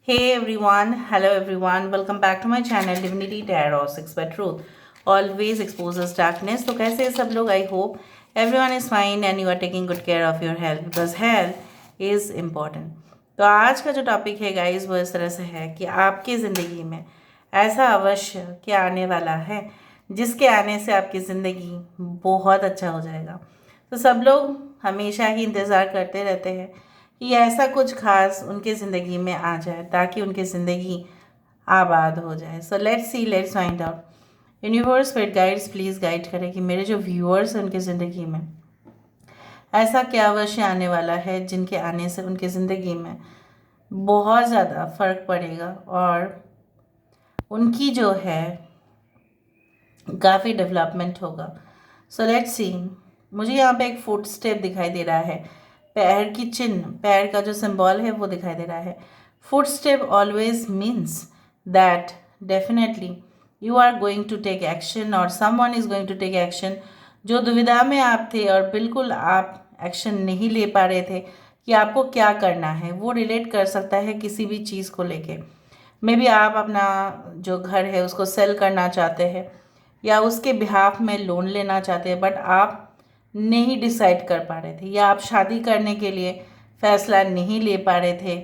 Hey everyone, hello everyone, welcome back to my channel Divinity Tarot 6 by Truth. Always exposes darkness. तो कैसे हैं सब लोग? I hope everyone is fine and you are taking good care of your health because health is important. तो आज का जो topic है गाइस वो इस तरह से है कि आपकी ज़िंदगी में ऐसा अवश्य क्या आने वाला है जिसके आने से आपकी ज़िंदगी बहुत अच्छा हो जाएगा। तो सब लोग हमेशा ही इंतज़ार करते रहते हैं कि ऐसा कुछ खास उनके ज़िंदगी में आ जाए ताकि उनकी ज़िंदगी आबाद हो जाए। So let's see, let's find out. Universe spirit guides please guide करें कि मेरे जो व्यूअर्स हैं उनकी ज़िंदगी में ऐसा क्या अवश्य आने वाला है जिनके आने से उनकी ज़िंदगी में बहुत ज़्यादा फ़र्क पड़ेगा और उनकी जो है काफ़ी डेवलपमेंट होगा। So let's see. मुझे यहाँ पे एक फुट स्टेप दिखाई दे रहा है, पैर की चिन्ह, पैर का जो सिंबल है वो दिखाई दे रहा है। Footstep always means that definitely you are going to take action or someone is going to take action. जो दुविधा में आप थे और बिल्कुल आप एक्शन नहीं ले पा रहे थे कि आपको क्या करना है, वो रिलेट कर सकता है किसी भी चीज़ को लेके। मे बी आप अपना जो घर है उसको सेल करना चाहते हैं या उसके बिहाफ में लोन लेना चाहते हैं, बट आप नहीं डिसाइड कर पा रहे थे, या आप शादी करने के लिए फैसला नहीं ले पा रहे थे,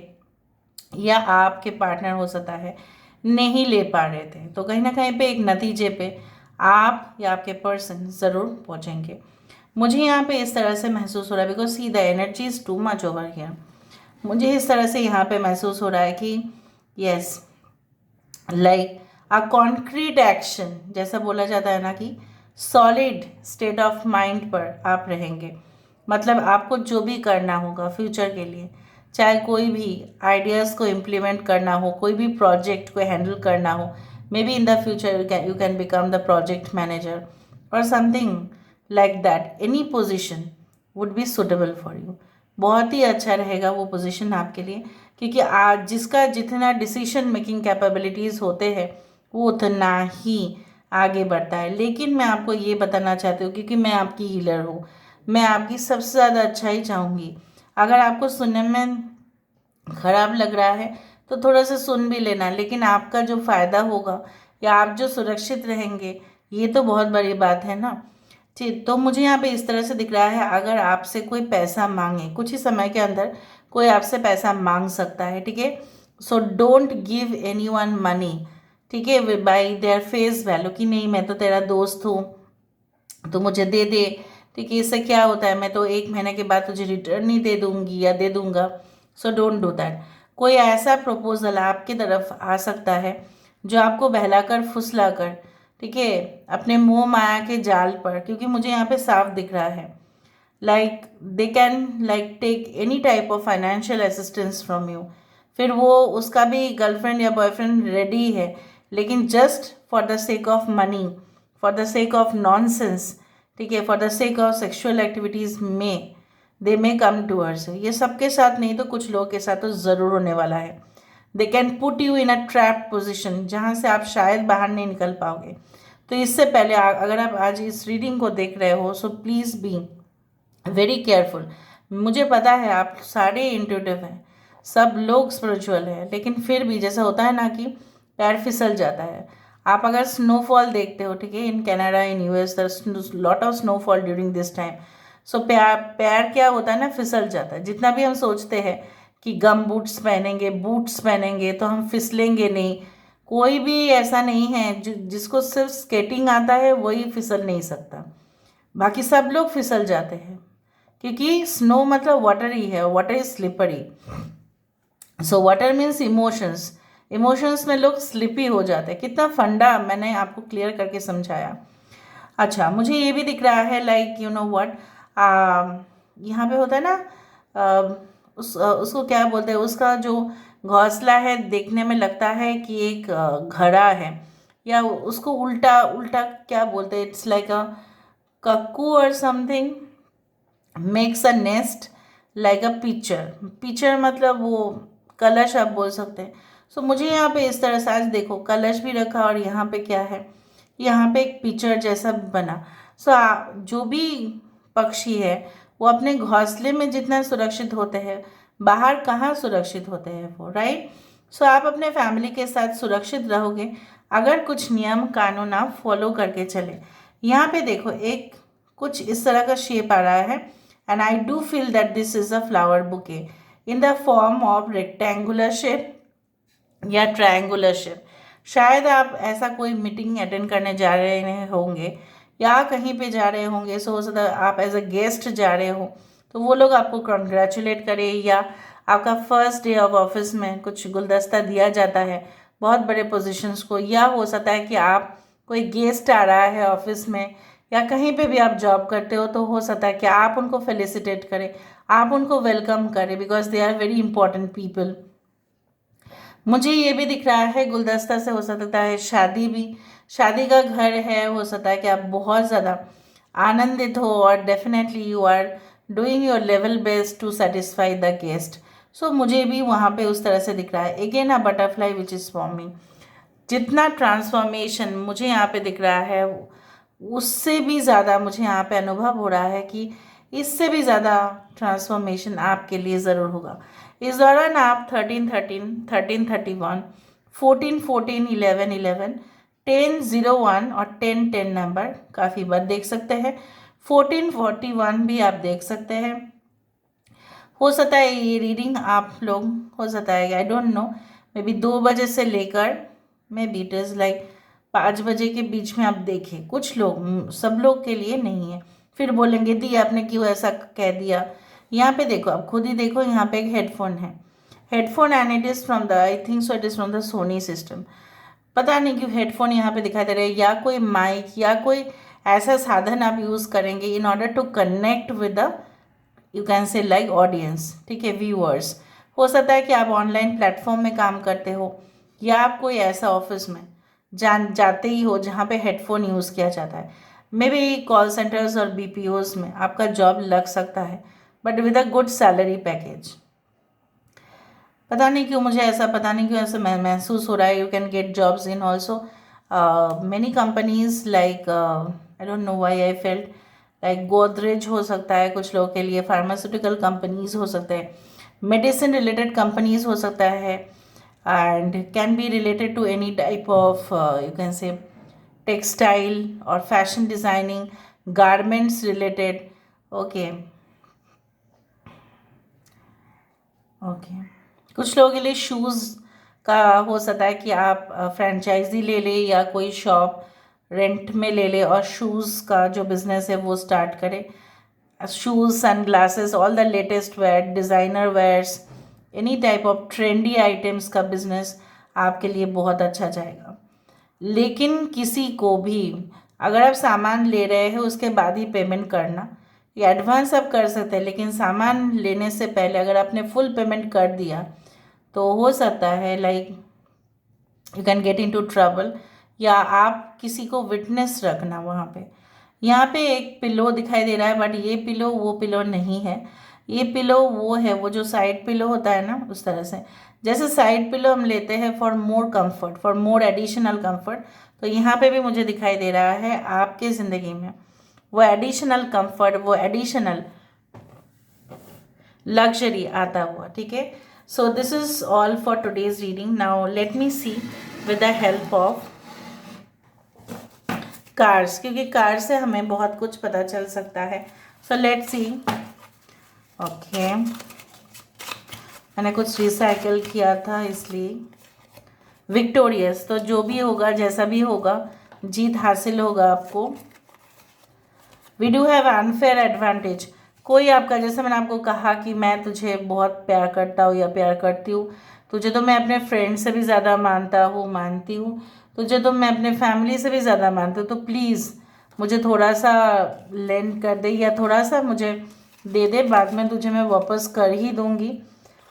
या आपके पार्टनर हो सकता है नहीं ले पा रहे थे। तो कहीं ना कहीं पे एक नतीजे पे आप या आपके पर्सन ज़रूर पहुंचेंगे। मुझे यहाँ पे इस तरह से महसूस हो रहा है because see the energy is too much over here. मुझे इस तरह से यहाँ पे महसूस हो रहा है कि yes, like a concrete action, जैसा बोला जाता है ना कि सॉलिड स्टेट ऑफ माइंड पर आप रहेंगे। मतलब आपको जो भी करना होगा फ्यूचर के लिए, चाहे कोई भी आइडियाज़ को इम्प्लीमेंट करना हो, कोई भी प्रोजेक्ट को हैंडल करना हो, maybe in the future you can become the project manager और something like that. Any position would be suitable for you. बहुत ही अच्छा रहेगा वो पोजीशन आपके लिए, क्योंकि आज जिसका जितना डिसीजन मेकिंग कैपेबिलिटीज़ होते हैं वो उतना ही आगे बढ़ता है। लेकिन मैं आपको ये बताना चाहती हूँ क्योंकि मैं आपकी हीलर हूँ, मैं आपकी सबसे ज़्यादा अच्छा ही चाहूँगी। अगर आपको सुनने में ख़राब लग रहा है तो थोड़ा सा सुन भी लेना, लेकिन आपका जो फ़ायदा होगा या आप जो सुरक्षित रहेंगे ये तो बहुत बड़ी बात है ना। ठीक, तो मुझे यहाँ पे इस तरह से दिख रहा है, अगर आपसे कोई पैसा मांगे कुछ ही समय के अंदर कोई आपसे पैसा मांग सकता है, ठीक है। So don't give any one money, ठीक है, बाई देयर फेस वैल्यू कि नहीं मैं तो तेरा दोस्त हूँ तो मुझे दे दे, ठीक है। इससे क्या होता है, मैं तो एक महीने के बाद तुझे रिटर्न नहीं दे दूंगी या दे दूंगा। So don't do that. कोई ऐसा प्रपोजल आपकी तरफ आ सकता है जो आपको बहलाकर फुसलाकर, ठीक है, अपने मोह माया के जाल पर, क्योंकि मुझे यहाँ पे साफ दिख रहा है like they can like take any type of financial assistance from you. फिर वो उसका भी गर्लफ्रेंड या बॉयफ्रेंड रेडी है, लेकिन just for the sake of money, for the sake of nonsense, ठीक है, for the sake of sexual activities में दे मे कम टूअर्ड्स। ये सबके साथ नहीं तो कुछ लोगों के साथ तो ज़रूर होने वाला है। They can put you in a trap position जहाँ से आप शायद बाहर नहीं निकल पाओगे। तो इससे पहले अगर आप आज इस रीडिंग को देख रहे हो so please be very careful. मुझे पता है आप सारे इंट्यूटिव हैं, सब लोग स्पिरिचुअल हैं, लेकिन फिर भी जैसा होता है ना कि पैर फिसल जाता है। आप अगर स्नोफॉल देखते हो, ठीक है, in Canada in US lot of snowfall during this time. So पैर पैर क्या होता है ना, फिसल जाता है। जितना भी हम सोचते हैं कि गम बूट्स पहनेंगे, बूट्स पहनेंगे तो हम फिसलेंगे नहीं, कोई भी ऐसा नहीं है। जिसको सिर्फ स्केटिंग आता है वही फिसल नहीं सकता, बाकी सब लोग फिसल जाते हैं, क्योंकि स्नो मतलब वाटर ही है, water is slippery. So water means emotions, emotions में लोग स्लिपी हो जाते हैं। कितना फंडा मैंने आपको क्लियर करके समझाया। अच्छा, मुझे ये भी दिख रहा है लाइक यू नो व्हाट, यहाँ पे होता है ना, उसको क्या बोलते हैं, उसका जो घोंसला है देखने में लगता है कि एक घड़ा है, या उसको उल्टा उल्टा क्या बोलते हैं, इट्स लाइक अ कक्कू और something makes a nest like a picture. Picture मतलब वो कलश आप बोल सकते हैं। सो मुझे यहाँ पे इस तरह से आज देखो कलश भी रखा और यहाँ पे क्या है, यहाँ पे एक पिक्चर जैसा बना। सो जो भी पक्षी है वो अपने घोंसले में जितना सुरक्षित होते हैं, बाहर कहाँ सुरक्षित होते हैं वो, राइट। सो आप अपने फैमिली के साथ सुरक्षित रहोगे अगर कुछ नियम कानून आप फॉलो करके चले। यहाँ पे देखो एक कुछ इस तरह का शेप आ रहा है, and I do feel that this is a flower bouquet in the form of rectangular shape या ट्रायंगुलर शेप। शायद आप ऐसा कोई मीटिंग अटेंड करने जा रहे होंगे या कहीं पे जा रहे होंगे, सो हो सकता है आप एज अ गेस्ट जा रहे हो, तो वो लोग आपको कॉन्ग्रेचुलेट करें, या आपका फर्स्ट डे ऑफ ऑफिस में कुछ गुलदस्ता दिया जाता है बहुत बड़े पोजीशंस को, या हो सकता है कि आप कोई गेस्ट आ रहा है ऑफिस में या कहीं पे भी आप जॉब करते हो, तो हो सकता है कि आप उनको फेलिसिटेट करें, आप उनको वेलकम करें, because they are very important people. मुझे ये भी दिख रहा है गुलदस्ता से हो सकता है शादी भी, शादी का घर है, हो सकता है कि आप बहुत ज़्यादा आनंदित हो और definitely you are doing your level best to satisfy the guest. So मुझे भी वहाँ पे उस तरह से दिख रहा है। Again a butterfly which is forming. जितना ट्रांसफॉर्मेशन मुझे यहाँ पे दिख रहा है उससे भी ज़्यादा मुझे यहाँ पे अनुभव हो रहा है कि इससे भी ज़्यादा ट्रांसफॉर्मेशन आपके लिए ज़रूर होगा। इस दौरान आप 13-13, 13-31, 14-14, 11-11, 10-01 और 10-10 नंबर काफ़ी बार देख सकते हैं। 14-41 भी आप देख सकते हैं। हो सकता है ये रीडिंग आप लोग, हो सकता है I don't know, may be 2 बजे से लेकर may be it is like 5 बजे के बीच में आप देखें। कुछ लोग, सब लोग के लिए नहीं है। फिर बोलेंगे दी आपने क्यों ऐसा कह दिया। यहाँ पे देखो, आप खुद ही देखो, यहाँ पे एक हेडफोन है, headphone and it is from the, I think so it is from the Sony system. पता नहीं क्यों हेडफोन यहाँ पे दिखाई दे रहे हैं, या कोई माइक या कोई ऐसा साधन आप यूज़ करेंगे in order to connect with the, you can say like audience, ठीक है, व्यूअर्स। हो सकता है कि आप ऑनलाइन प्लेटफॉर्म में काम करते हो या आप कोई ऐसा ऑफिस में जाते ही हो जहाँ पे हेडफोन यूज़ किया जाता है। मे बी कॉल सेंटर्स और बीपीओज में आपका जॉब लग सकता है, but with a good salary package. पता नहीं क्यों मुझे ऐसा, पता नहीं क्यों ऐसा महसूस हो रहा है। You can get jobs in also many companies like, I don't know why I felt like Godrej हो सकता है कुछ लोगों के लिए, फार्मास्यूटिकल कंपनीज हो सकते हैं, मेडिसिन रिलेटेड कंपनीज हो सकता है, and can be related to any type of you can say textile और fashion designing, garments related. Okay okay, कुछ लोगों के लिए शूज़ का हो सकता है कि आप फ्रेंचाइजी ले लें या कोई शॉप रेंट में ले लें और शूज़ का जो बिज़नेस है वो स्टार्ट करें। Shoes, sunglasses, all the latest wear, designer wears, any type of trendy items का बिज़नेस आपके लिए बहुत अच्छा जाएगा। लेकिन किसी को भी, अगर आप सामान ले रहे हैं उसके बाद ही पेमेंट करना, ये एडवांस आप कर सकते हैं, लेकिन सामान लेने से पहले अगर आपने फुल पेमेंट कर दिया तो हो सकता है like you can get into trouble, या आप किसी को विटनेस रखना वहाँ पे। यहाँ पे एक पिलो दिखाई दे रहा है, बट ये पिलो वो पिलो नहीं है। ये पिलो वो है, वो जो साइड पिलो होता है ना, उस तरह से, जैसे साइड पिलो हम लेते हैं for more comfort, for more additional comfort, तो यहाँ पे भी मुझे दिखाई दे रहा है आपके ज़िंदगी में वो एडिशनल कंफर्ट, वो एडिशनल लग्जरी आता हुआ, ठीक है। So this is all for today's reading. Now let me see with the help of cards, क्योंकि कार्ड से हमें बहुत कुछ पता चल सकता है। So let's see. ओके, मैंने कुछ रिसाइकल किया था इसलिए विक्टोरियस, तो जो भी होगा, जैसा भी होगा, जीत हासिल होगा आपको। We do have unfair advantage. कोई आपका, जैसे मैंने आपको कहा कि मैं तुझे बहुत प्यार करता हूँ या प्यार करती हूँ, तुझे तो मैं अपने फ्रेंड से भी ज़्यादा मानता हूँ, मानती हूँ, तुझे तो मैं अपने फैमिली से भी ज़्यादा मानती हूँ, तो प्लीज़ मुझे थोड़ा सा लेंड कर दे या थोड़ा सा मुझे दे दे, बाद में तुझे मैं वापस कर ही दूँगी।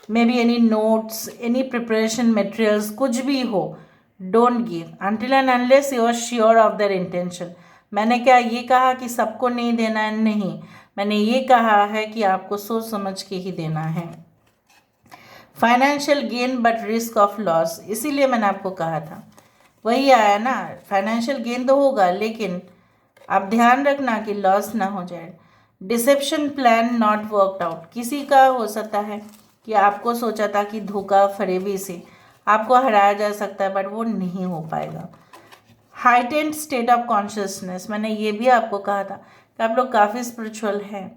Maybe any notes, any preparation materials, कुछ भी हो, don't give until and unless you are sure of their intention. मैंने क्या ये कहा कि सबको नहीं देना है? नहीं, मैंने ये कहा है कि आपको सोच समझ के ही देना है। Financial gain but risk of loss, इसीलिए मैंने आपको कहा था, वही आया ना, फाइनेंशियल गेन तो होगा लेकिन आप ध्यान रखना कि लॉस ना हो जाए। Deception plan not worked out, किसी का हो सकता है कि आपको सोचा था कि धोखा फरेबी से आपको हराया जा सकता है, बट वो नहीं हो पाएगा। हाइटेंड स्टेट ऑफ कॉन्शियसनेस, मैंने ये भी आपको कहा था कि आप लोग काफ़ी स्पिरिचुअल हैं,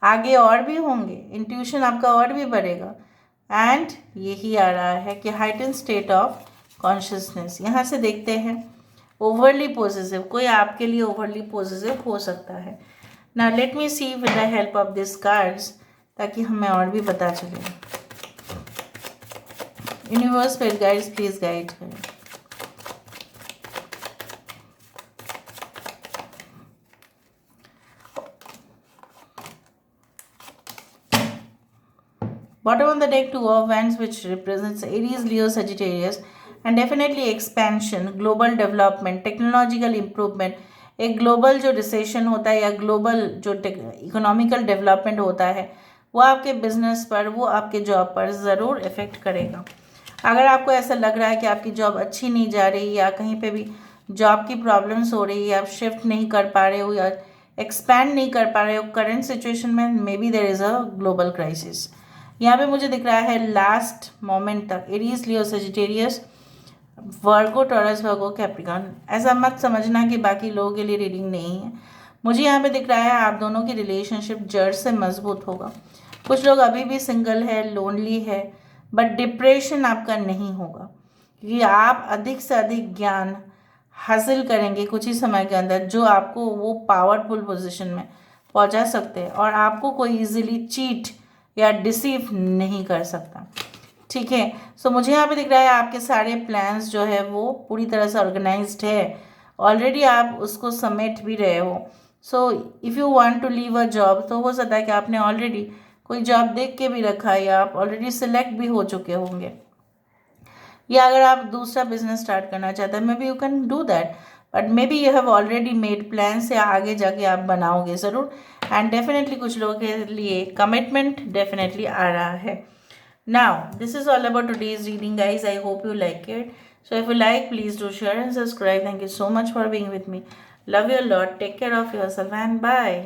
आगे और भी होंगे, इंट्यूशन आपका और भी बढ़ेगा। एंड यही आ रहा है कि हाइटेंड स्टेट ऑफ कॉन्शियसनेस। यहाँ से देखते हैं ओवरली पॉजिटिव, कोई आपके लिए ओवरली पॉजिटिव हो सकता है। ना let me see with the help of this cards, ताकि हमें और भी पता चले। यूनिवर्स फिर गाइड्स प्लीज गाइड करें। Bottom of the deck, two of wands, which represents Aries, Leo, Sagittarius, and definitely expansion, global development, technological improvement. एक global जो रिसेशन होता है या ग्लोबल जो इकोनॉमिकल डेवलपमेंट होता है वो आपके बिजनेस पर, वो आपके जॉब पर ज़रूर इफ़ेक्ट करेगा। अगर आपको ऐसा लग रहा है कि आपकी जॉब अच्छी नहीं जा रही या कहीं पे भी जॉब की प्रॉब्लम्स हो रही है, आप शिफ्ट नहीं कर पा रहे हो या एक्सपैंड नहीं कर पा रहे हो करंट सिचुएशन में, maybe there is a global crisis. यहाँ पे मुझे दिख रहा है लास्ट मोमेंट तक Aries, Leo, Sagittarius, Virgo, Taurus, Virgo, Capricorn. ऐसा मत समझना कि बाकी लोगों के लिए रीडिंग नहीं है। मुझे यहाँ पे दिख रहा है आप दोनों की रिलेशनशिप जड़ से मजबूत होगा। कुछ लोग अभी भी सिंगल है, लोनली है, बट डिप्रेशन आपका नहीं होगा, क्योंकि आप अधिक से अधिक ज्ञान हासिल करेंगे कुछ ही समय के अंदर, जो आपको वो पावरफुल पोजीशन में पहुंचा सकते हैं और आपको कोई इजीली चीट या डिसीव नहीं कर सकता। ठीक है, सो मुझे यहाँ पे दिख रहा है आपके सारे प्लान्स जो है वो पूरी तरह से ऑर्गेनाइज्ड है, ऑलरेडी आप उसको समेट भी रहे हो। So if you want to leave a job, तो हो सकता है कि आपने ऑलरेडी कोई जॉब देख के भी रखा है या आप ऑलरेडी सिलेक्ट भी हो चुके होंगे, या अगर आप दूसरा बिजनेस स्टार्ट करना चाहते हैं, may be you can do that, but may be you have already made plan से आगे जाके आप बनाओगे ज़रूर। एंड डेफिनेटली कुछ लोगों के लिए कमिटमेंट डेफिनेटली आ रहा है। Now, this is all about today's reading, guys. I hope you like it. So, if you like, please do share and subscribe. Thank you so much for being with me. Love you a lot. Take care of yourself and bye.